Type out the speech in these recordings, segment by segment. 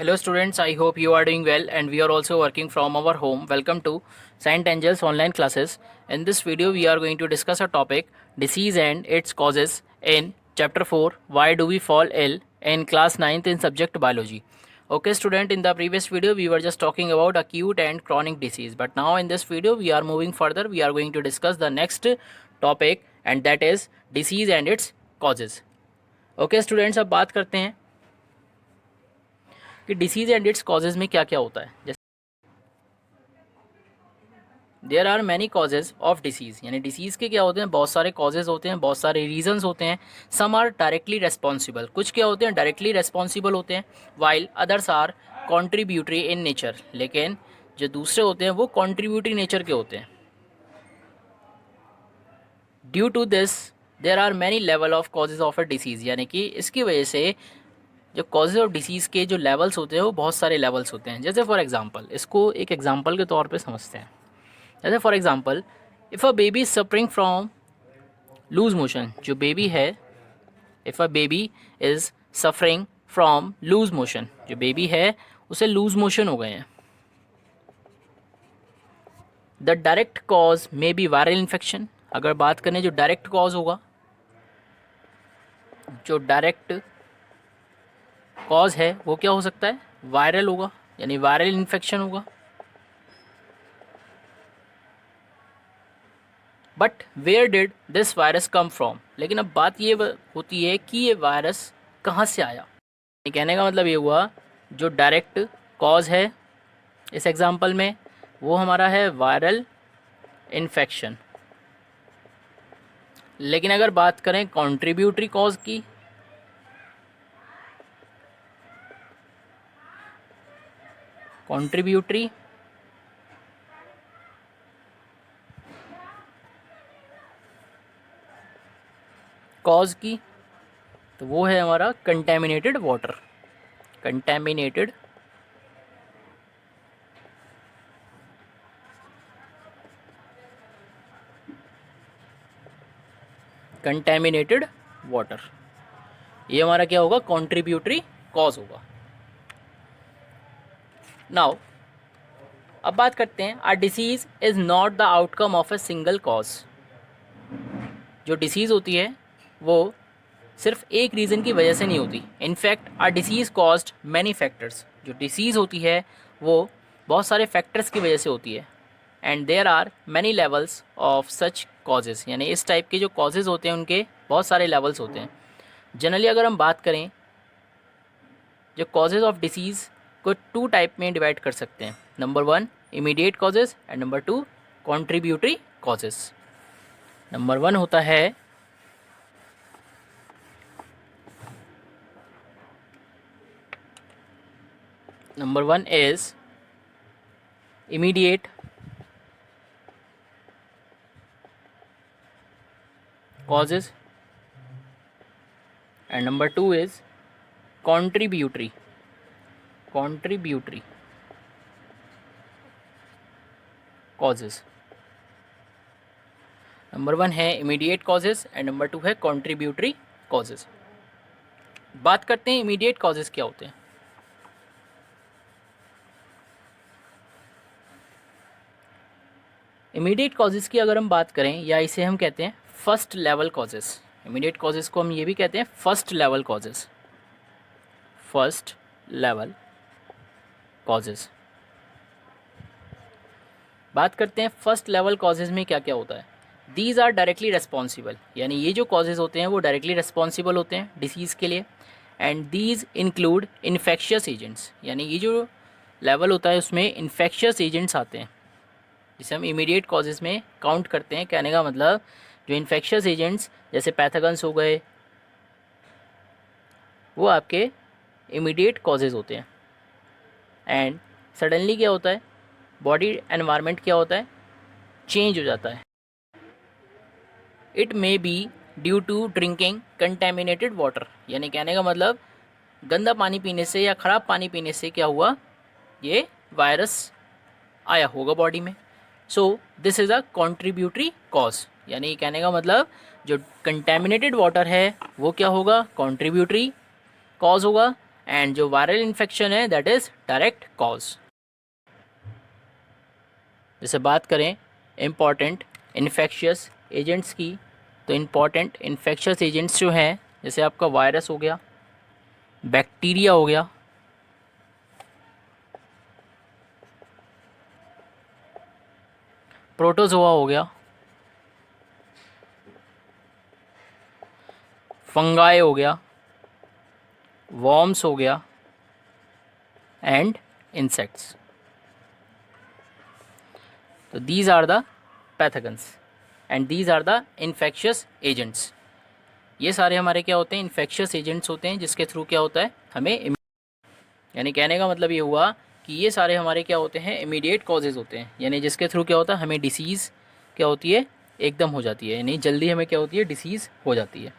Hello students, I hope you are doing well and we are also working from our home. Welcome to Saint Angels online classes. In this video we are going to discuss a topic disease and its causes in chapter 4 why do we fall ill in class 9th in subject biology. Okay student, in the previous video we were just talking about acute and chronic disease, but now in this video we are moving further. We are going to discuss the next topic and that is disease and its causes. Okay students, अब बात करते हैं कि disease and it's causes में क्या क्या होता है. जैसे there are many causes of disease, यानी डिसीज़ के क्या होते हैं, बहुत सारे कॉजेज़ होते हैं, बहुत सारे रीजंस होते हैं. सम आर डायरेक्टली रेस्पॉन्सिबल, कुछ क्या होते हैं डायरेक्टली रेस्पॉन्सिबल होते हैं, while others are contributory in nature, लेकिन जो दूसरे होते हैं वो कॉन्ट्रीब्यूटरी नेचर के होते हैं. Due to this there are many level of causes of a disease, यानी कि इसकी वजह से जो कॉजेज ऑफ डिसीज़ के जो लेवल्स होते हैं वो बहुत सारे लेवल्स होते हैं. जैसे फॉर एग्जांपल, इसको एक एग्जांपल के तौर पे समझते हैं. जैसे for example, if a baby suffering from loose motion, जो बेबी है, if a baby is suffering from loose motion, जो बेबी है उसे लूज मोशन हो गए हैं. The direct cause may be viral infection. अगर बात करें जो डायरेक्ट कॉज होगा, जो डायरेक्ट कॉज है वो क्या हो सकता है, वायरल होगा, यानी वायरल इन्फेक्शन होगा. But where did this virus come from, लेकिन अब बात ये होती है कि ये वायरस कहाँ से आया. कहने का मतलब ये हुआ जो डायरेक्ट कॉज है इस एग्जांपल में वो हमारा है वायरल इन्फेक्शन. लेकिन अगर बात करें कॉन्ट्रीब्यूटरी कॉज की, कॉन्ट्रीब्यूटरी कॉज की, तो वो है हमारा contaminated water. Contaminated contaminated water, ये हमारा क्या होगा, कॉन्ट्रीब्यूटरी कॉज होगा. नाउ अब बात करते हैं, a disease is not the outcome of a single cause. जो डिसीज़ होती है वो सिर्फ एक रीज़न की वजह से नहीं होती. इनफैक्ट अ डिसीज़ कॉज्ड मैनी फैक्टर्स. जो डिसीज़ होती है वो बहुत सारे फैक्टर्स की वजह से होती है. And there are many levels of such causes, यानी इस टाइप के जो कॉजेज़ होते हैं उनके बहुत सारे लेवल्स होते हैं. जनरली अगर हम बात करें, जो कॉजेज़ ऑफ डिसीज़ को टू टाइप में डिवाइड कर सकते हैं. Number 1 immediate causes and number 2 contributory causes. Number 1 होता है number 1 is immediate causes and number 2 is contributory causes. Number 1 है immediate causes एंड नंबर 2 है contributory causes. बात करते हैं immediate causes क्या होते हैं. इमीडिएट कॉजेज़ की अगर हम बात करें, या इसे हम कहते हैं first level causes. Immediate causes को हम ये भी कहते हैं first level causes. First level causes बात करते हैं. फर्स्ट लेवल कॉजेज़ में क्या क्या होता है. दीज आर डायरेक्टली रेस्पॉन्सिबल, यानी ये जो कॉजेज़ होते हैं वो डायरेक्टली रेस्पॉन्सिबल होते हैं डिसीज़ के लिए. And these include infectious agents, यानी ये जो लेवल होता है उसमें इन्फेक्शियस एजेंट्स आते हैं, जिसे हम इमीडिएट कॉजेज़ में काउंट करते हैं. कहने का मतलब जो इन्फेक्शियस एजेंट्स जैसे पैथोजेंस हो गए वो आपके इमीडिएट कॉजेज़ होते हैं. एंड सडनली क्या होता है, बॉडी एनवायरनमेंट क्या होता है, चेंज हो जाता है. It may be due to drinking contaminated water, यानी कहने का मतलब गंदा पानी पीने से या ख़राब पानी पीने से क्या हुआ, ये वायरस आया होगा बॉडी में. So this is a contributory cause, यानी कहने का मतलब जो कंटेमिनेटेड वाटर है वो क्या होगा, कॉन्ट्रीब्यूटरी कॉज होगा. एंड जो वायरल इन्फेक्शन है दैट इज़ डायरेक्ट कॉज। जैसे बात करें इम्पॉर्टेंट इन्फेक्शियस एजेंट्स की, तो इम्पॉर्टेंट इन्फेक्शियस एजेंट्स जो हैं जैसे आपका वायरस हो गया, बैक्टीरिया हो गया, प्रोटोजोआ हो गया, फंगाई हो गया, वॉर्म्स हो गया एंड इंसेक्ट्स। तो these are the pathogens and these are the infectious agents. ये सारे हमारे क्या होते हैं, इन्फेक्शियस एजेंट्स होते हैं जिसके थ्रू क्या होता है हमें, यानी कहने का मतलब ये हुआ कि ये सारे हमारे क्या होते हैं इमीडिएट कॉजेज़ होते हैं, यानी जिसके थ्रू क्या होता है हमें डिसीज़ क्या होती है एकदम हो जाती है, यानी जल्दी हमें क्या होती है डिसीज़ हो जाती है,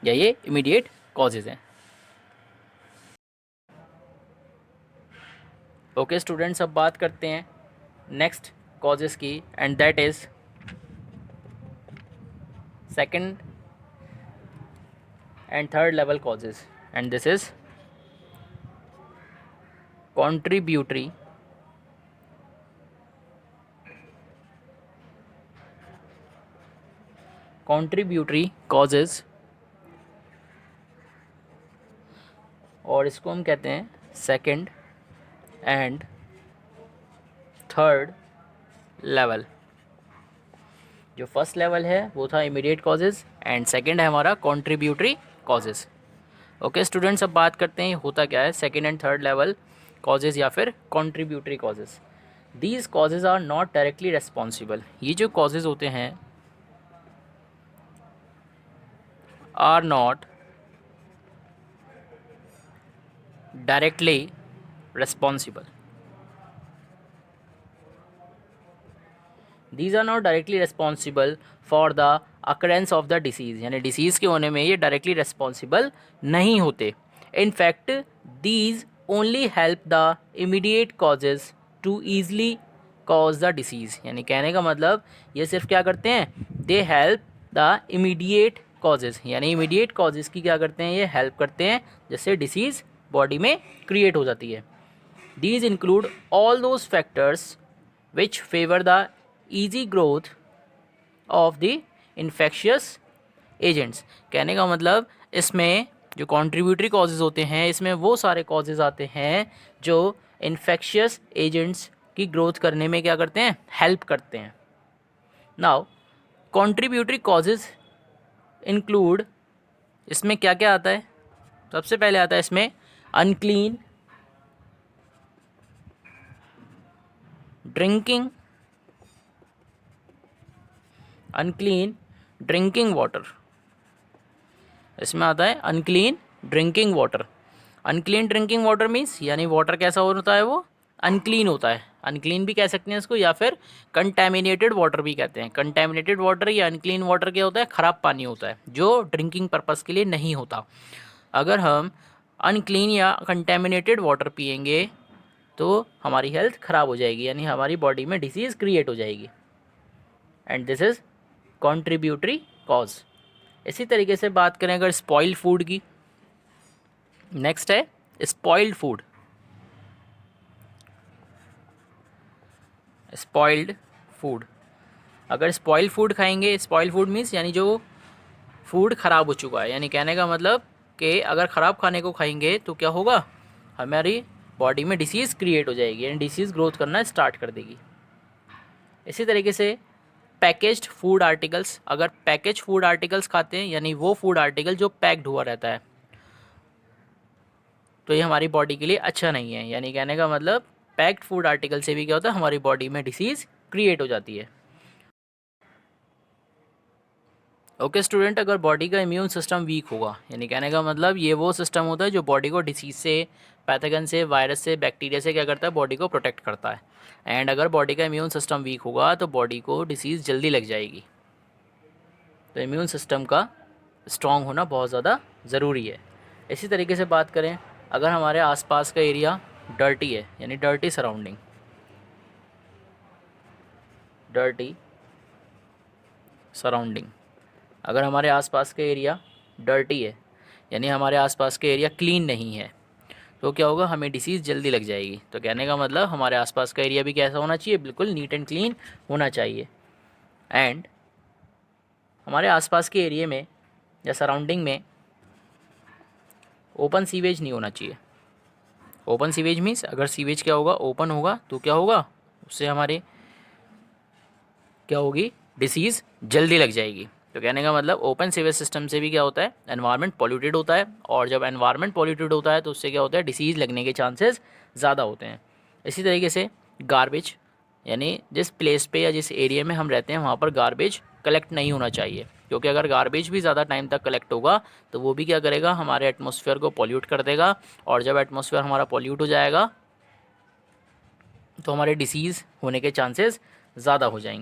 या ये इमीडिएट कॉजेज़ हैं। ओके स्टूडेंट्स, अब बात करते हैं नेक्स्ट कॉजेज़ की and that is second and third level causes and this is contributory causes, और इसको हम कहते हैं सेकंड एंड थर्ड लेवल। जो फर्स्ट लेवल है वो था इमीडिएट कॉजेज़ एंड सेकंड है हमारा कंट्रीब्यूटरी कॉजेज़। ओके स्टूडेंट्स, अब बात करते हैं होता क्या है second and third level causes या फिर contributory causes. These causes are not directly responsible. ये जो कॉजेज़ होते हैं are not directly responsible. These are not directly responsible for the occurrence of the disease, यानी डिसीज़ के होने में ये डायरेक्टली रिस्पॉन्सिबल नहीं होते। In fact these only help the immediate causes to easily cause the disease, यानी कहने का मतलब ये सिर्फ क्या करते हैं, they help the immediate causes, यानी इमीडिएट कॉजेज़ की क्या करते हैं ये हेल्प करते हैं जिससे डिसीज़ बॉडी में क्रिएट हो जाती है। These include all those factors which favor the easy growth of the infectious agents। कहने का मतलब इसमें जो contributory causes होते हैं इसमें वो सारे causes आते हैं जो infectious agents की growth करने में क्या करते हैं, help करते हैं। Now contributory causes include, इसमें क्या क्या आता है, सबसे पहले आता है इसमें unclean ड्रिंकिंग वाटर। इसमें आता है unclean drinking water. Unclean drinking water means यानी वाटर कैसा होता है वो अनक्लीन होता है, अनक्लीन भी कह सकते हैं इसको या फिर कंटेमिनेटेड वाटर भी कहते हैं। कंटेमिनेटेड वाटर या अनक्लीन वाटर क्या होता है, ख़राब पानी होता है जो ड्रिंकिंग पर्पज़ के लिए नहीं होता। अगर हम अनक्लीन या कंटेमिनेटेड वाटर पिएंगे तो हमारी हेल्थ ख़राब हो जाएगी, यानी हमारी बॉडी में डिसीज़ क्रिएट हो जाएगी and this is contributory cause. इसी तरीके से बात करें अगर स्पॉइल्ड फूड की, नेक्स्ट है स्पॉइल्ड फूड। स्पॉइल्ड फूड, अगर स्पॉइल्ड फूड खाएंगे, स्पॉइल्ड फूड मीन्स यानी जो फूड ख़राब हो चुका है, यानी कहने का मतलब कि अगर ख़राब खाने को खाएंगे तो क्या होगा, हमारी बॉडी में डिसीज़ क्रिएट हो जाएगी, यानी डिसीज़ ग्रोथ करना स्टार्ट कर देगी। इसी तरीके से पैकेज्ड फूड आर्टिकल्स, अगर पैकेज फूड आर्टिकल्स खाते हैं यानी वो फूड आर्टिकल जो पैक्ड हुआ रहता है तो ये हमारी बॉडी के लिए अच्छा नहीं है, यानी कहने का मतलब पैक्ड फूड आर्टिकल से भी क्या होता है हमारी बॉडी में डिसीज़ क्रिएट हो जाती है। ओके स्टूडेंट, अगर बॉडी का इम्यून सिस्टम वीक होगा, यानी कहने का मतलब ये वो सिस्टम होता है जो बॉडी को डिसीज़ से, पैथोजन से, वायरस से, बैक्टीरिया से क्या करता है, बॉडी को प्रोटेक्ट करता है। एंड अगर बॉडी का इम्यून सिस्टम वीक होगा तो बॉडी को डिसीज़ जल्दी लग जाएगी। तो इम्यून सिस्टम का स्ट्रॉन्ग होना बहुत ज़्यादा ज़रूरी है। इसी तरीके से बात करें अगर हमारे आसपास का एरिया डर्टी है, यानी डर्टी सराउंडिंग, डर्टी सराउंडिंग, अगर हमारे आसपास का एरिया डर्टी है यानी हमारे आसपास के एरिया क्लीन नहीं है, तो क्या होगा, हमें डिसीज़ जल्दी लग जाएगी। तो कहने का मतलब हमारे आसपास का एरिया भी कैसा होना चाहिए, बिल्कुल नीट एंड क्लीन होना चाहिए। एंड हमारे आसपास के एरिया में या सराउंडिंग में ओपन सीवेज नहीं होना चाहिए। ओपन सीवेज मीन्स अगर सीवेज क्या होगा, ओपन होगा, तो क्या होगा, उससे हमारे क्या होगी, डिसीज़ जल्दी लग जाएगी। तो कहने का मतलब ओपन सीवेज सिस्टम से भी क्या होता है, एनवायरनमेंट पॉल्यूटेड होता है, और जब एनवायरनमेंट पॉल्यूटेड होता है तो उससे क्या होता है, डिसीज़ लगने के चांसेस ज़्यादा होते हैं। इसी तरीके से गार्बेज, यानी जिस प्लेस पे या जिस एरिया में हम रहते हैं वहाँ पर गार्बेज कलेक्ट नहीं होना चाहिए, क्योंकि अगर गार्बेज भी ज़्यादा टाइम तक कलेक्ट होगा तो वो भी क्या करेगा, हमारे एटमॉस्फेयर को पॉल्यूट कर देगा, और जब एटमॉस्फेयर हमारा पॉल्यूट हो जाएगा तो हमारे डिसीज़ होने के चांसेस ज़्यादा हो जाएंगे।